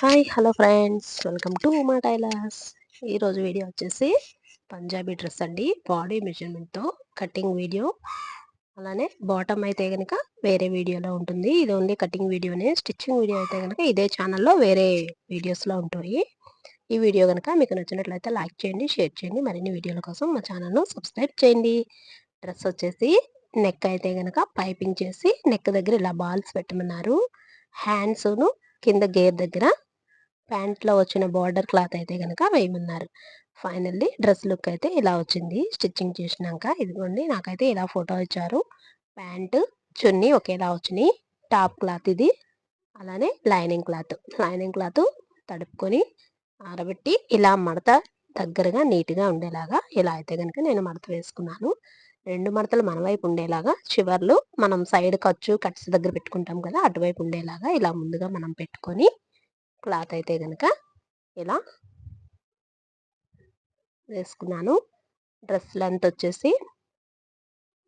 Hi hello friends, welcome to Uma tailors. ఈరోజు video వచ్చేసి Punjabi dress అండి. బాడీ మెజర్మెంట్తో కటింగ్ వీడియో. అలానే బాటమ్ అయితే కనుక వేరే వీడియోలో ఉంటుంది. ఇది ఓన్లీ కటింగ్ వీడియోనే. స్టిచ్చింగ్ వీడియో అయితే కనుక ఇదే ఛానల్లో వేరే వీడియోస్లో ఉంటాయి. ఈ వీడియో కనుక మీకు నచ్చినట్లయితే లైక్ చేయండి, షేర్ చేయండి. మరిన్ని వీడియోల కోసం మా ఛానల్ను సబ్స్క్రైబ్ చేయండి. డ్రెస్ వచ్చేసి నెక్ అయితే కనుక పైపింగ్ చేసి నెక్ దగ్గర ఇలా బాల్స్ పెట్టమన్నారు. హ్యాండ్స్ను కింద గేర్ దగ్గర ప్యాంట్లో వచ్చిన బార్డర్ క్లాత్ అయితే కనుక వేయమన్నారు. ఫైనల్లీ డ్రెస్ లుక్ అయితే ఇలా వచ్చింది స్టిచ్చింగ్ చేసినాక. ఇదిగోండి, నాకైతే ఇలా ఫోటో ఇచ్చారు. ప్యాంటు చున్నీ ఒకేలా వచ్చినాయి. టాప్ క్లాత్ ఇది. అలానే లైనింగ్ క్లాత్ తడుపుకొని ఆరబెట్టి ఇలా మడత దగ్గరగా నీట్గా ఉండేలాగా ఇలా అయితే కనుక నేను మడత వేసుకున్నాను. రెండు మడతలు మన వైపు ఉండేలాగా, చివర్లు మనం సైడ్ కట్స్ దగ్గర పెట్టుకుంటాం కదా, అటువైపు ఉండేలాగా ఇలా ముందుగా మనం పెట్టుకొని క్లాత్ అయితే కనుక ఇలా వేసుకున్నాను. డ్రెస్ లెంత్ వచ్చేసి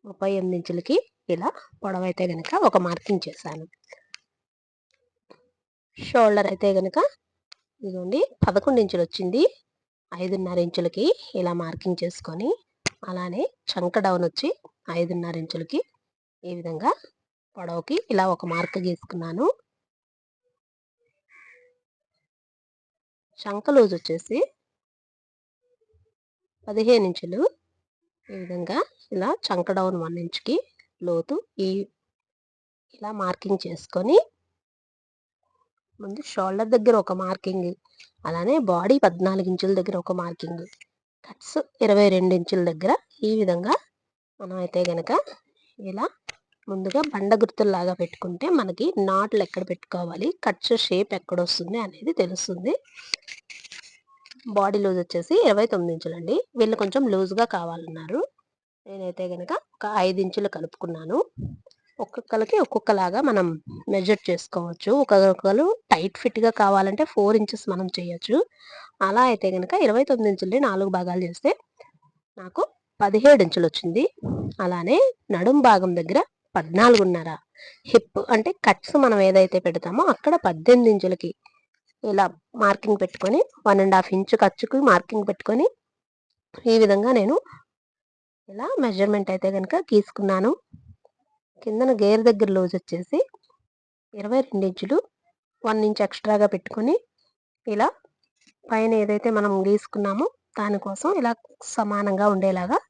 38 ఇంచులకి ఇలా పొడవైతే కనుక ఒక మార్కింగ్ చేశాను. షోల్డర్ అయితే కనుక ఇదిగోండి 11 ఇంచులు వచ్చింది. 5.5 ఇంచులకి ఇలా మార్కింగ్ చేసుకొని, అలానే చంక డౌన్ వచ్చి 5.5 ఇంచులకి ఈ విధంగా పొడవుకి ఇలా ఒక మార్క్ గీసుకున్నాను. చంక లూజ్ వచ్చేసి 15 ఇంచులు. ఈ విధంగా ఇలా చంక డౌన్ 1 ఇంచుకి లోతు ఇలా మార్కింగ్ చేసుకొని, ముందు షోల్డర్ దగ్గర ఒక మార్కింగ్, అలానే బాడీ 14 ఇంచుల దగ్గర ఒక మార్కింగ్, కట్స్ 22 ఇంచుల దగ్గర ఈ విధంగా మనం అయితే గనక ఇలా ముందుగా బండ గుర్తుల్లాగా పెట్టుకుంటే మనకి నాట్లు ఎక్కడ పెట్టుకోవాలి, కట్స్ షేప్ ఎక్కడ వస్తుంది అనేది తెలుస్తుంది. బాడీ లూజ్ వచ్చేసి 29 ఇంచులండి. వీళ్ళు కొంచెం లూజ్గా కావాలన్నారు. నేనైతే కనుక ఒక 5 ఇంచులు కలుపుకున్నాను. ఒక్కొక్కరికి ఒక్కొక్కలాగా మనం మెజర్ చేసుకోవచ్చు. ఒక్కొక్కరు టైట్ ఫిట్గా కావాలంటే 4 ఇంచెస్ మనం చేయొచ్చు. అలా అయితే కనుక 29 ఇంచుల్ని 4 భాగాలు చేస్తే నాకు 17 ఇంచులు వచ్చింది. అలానే నడుం భాగం దగ్గర 14.5, హిప్ అంటే కట్స్ మనం ఏదైతే పెడతామో అక్కడ 18 ఇంచులకి ఇలా మార్కింగ్ పెట్టుకొని 1.5 ఇంచు ఖర్చుకి మార్కింగ్ పెట్టుకొని ఈ విధంగా నేను ఇలా మెజర్మెంట్ అయితే కనుక గీసుకున్నాను. కిందన గేర్ దగ్గర లూజ్ వచ్చేసి 22 ఇంచులు, 1 ఇంచ్ ఎక్స్ట్రాగా పెట్టుకొని ఇలా పైన ఏదైతే మనం గీసుకున్నామో దానికోసం ఇలా సమానంగా ఉండేలాగా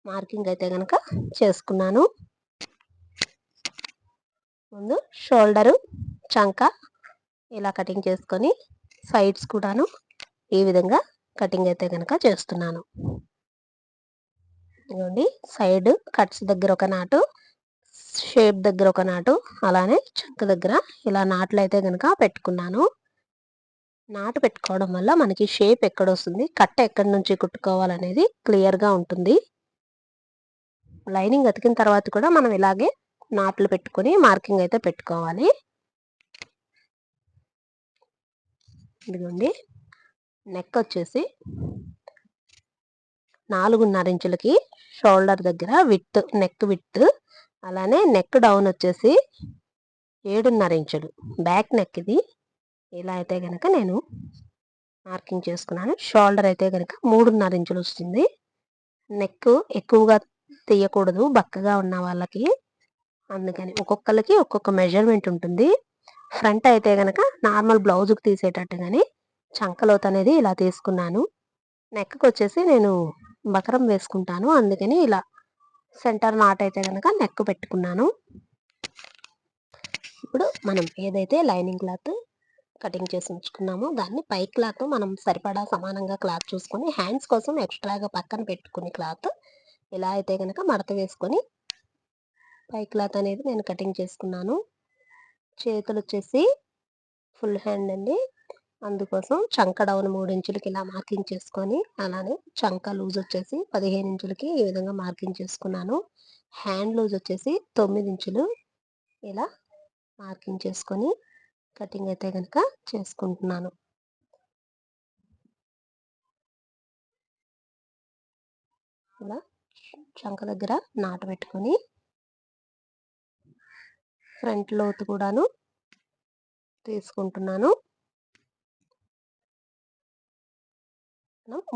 మార్కింగ్ అయితే కనుక చేసుకున్నాను. ముందు షోల్డరు, చంక ఇలా కటింగ్ చేసుకొని సైడ్స్ కూడాను ఈ విధంగా కటింగ్ అయితే కనుక చేస్తున్నాను. ఇదిగోండి, సైడ్ కట్స్ దగ్గర ఒక నాటు, షేప్ దగ్గర ఒక నాటు, అలానే చంక దగ్గర ఇలా నాట్లు అయితే కనుక పెట్టుకున్నాను. నాటు పెట్టుకోవడం వల్ల మనకి షేప్ ఎక్కడ వస్తుంది, కట్ట ఎక్కడి నుంచి కుట్టుకోవాలనేది క్లియర్గా ఉంటుంది. లైనింగ్ అతికిన తర్వాత కూడా మనం ఇలాగే నాట్లు పెట్టుకొని మార్కింగ్ అయితే పెట్టుకోవాలి. ఇదిగోండి, నెక్ వచ్చేసి 4.5 ఇంచులకి షోల్డర్ దగ్గర నెక్ విడ్త్, అలానే నెక్ డౌన్ వచ్చేసి 7.5 ఇంచులు బ్యాక్ నెక్ ఇది. ఇలా అయితే కనుక నేను మార్కింగ్ చేసుకున్నాను. షోల్డర్ అయితే కనుక 3.5 ఇంచులు వస్తుంది. నెక్ ఎక్కువగా తీయకూడదు బక్కగా ఉన్న వాళ్ళకి, అందుకని ఒక్కొక్కరికి ఒక్కొక్క మెజర్మెంట్ ఉంటుంది. ఫ్రంట్ అయితే కనుక నార్మల్ బ్లౌజ్కి తీసేటట్టుగానే చంకలోత్ అనేది ఇలా తీసుకున్నాను. నెక్కి వచ్చేసి నేను బకరం వేసుకుంటాను, అందుకని ఇలా సెంటర్ నాట్ అయితే కనుక నెక్ పెట్టుకున్నాను. ఇప్పుడు మనం ఏదైతే లైనింగ్ క్లాత్ కటింగ్ చేసి ఉంచుకున్నామో దాన్ని పై క్లాత్ మనం సరిపడా సమానంగా క్లాత్ చూసుకొని హ్యాండ్స్ కోసం ఎక్స్ట్రాగా పక్కన పెట్టుకుని క్లాత్ ఇలా అయితే కనుక మడత వేసుకొని పై క్లాత్ అనేది నేను కటింగ్ చేసుకున్నాను. చేతులు వచ్చేసి ఫుల్ హ్యాండ్ అండి, అందుకోసం చంక డౌన్ 3 ఇంచులకి ఇలా మార్కింగ్ చేసుకొని, అలానే చంక లూజ్ వచ్చేసి 15 ఇంచులకి ఈ విధంగా మార్కింగ్ చేసుకున్నాను. హ్యాండ్ లూజ్ వచ్చేసి 9 ఇంచులు ఇలా మార్కింగ్ చేసుకొని కటింగ్ అయితే కనుక చేసుకుంటున్నాను. ఇలా చంక దగ్గర నాటు పెట్టుకొని ఫ్రంట్ లోతు కూడాను తీసుకుంటున్నాను.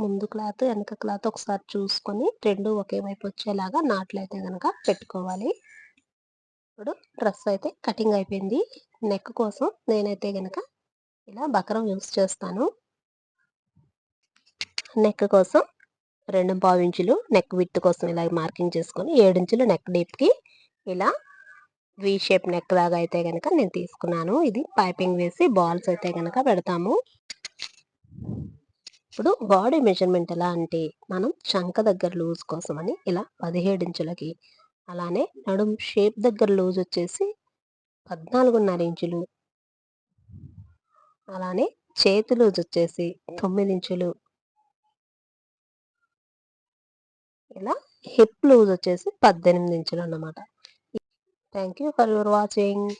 ముందు క్లాత్ వెనక క్లాత్ ఒకసారి చూసుకొని రెండు ఒకే వైపు వచ్చేలాగా నాట్లయితే కనుక పెట్టుకోవాలి. ఇప్పుడు డ్రెస్ అయితే కటింగ్ అయిపోయింది. నెక్ కోసం నేనైతే గనక ఇలా బకరం యూస్ చేస్తాను. నెక్ కోసం 2.5 ఇంచులు నెక్ విడ్త్ కోసం ఇలా మార్కింగ్ చేసుకొని 7 ఇంచులు నెక్ డీప్కి ఇలా వి షేప్ నెక్ లాగా అయితే గనక నేను తీసుకున్నాను. ఇది పైపింగ్ వేసి బాల్స్ అయితే గనక పెడతాము. ఇప్పుడు బాడీ మెజర్మెంట్ ఎలా అంటే మనం చంక దగ్గర లూజ్ కోసం అని ఇలా 17 ఇంచులకి, అలానే నడుం షేప్ దగ్గర లూజ్ వచ్చేసి 14.5 ఇంచులు, అలానే చేతి లూజ్ వచ్చేసి 9 ఇంచులు, ఇలా హిప్ లూజ్ వచ్చేసి 18 ఇంచులు అన్నమాట. Thank you for your watching.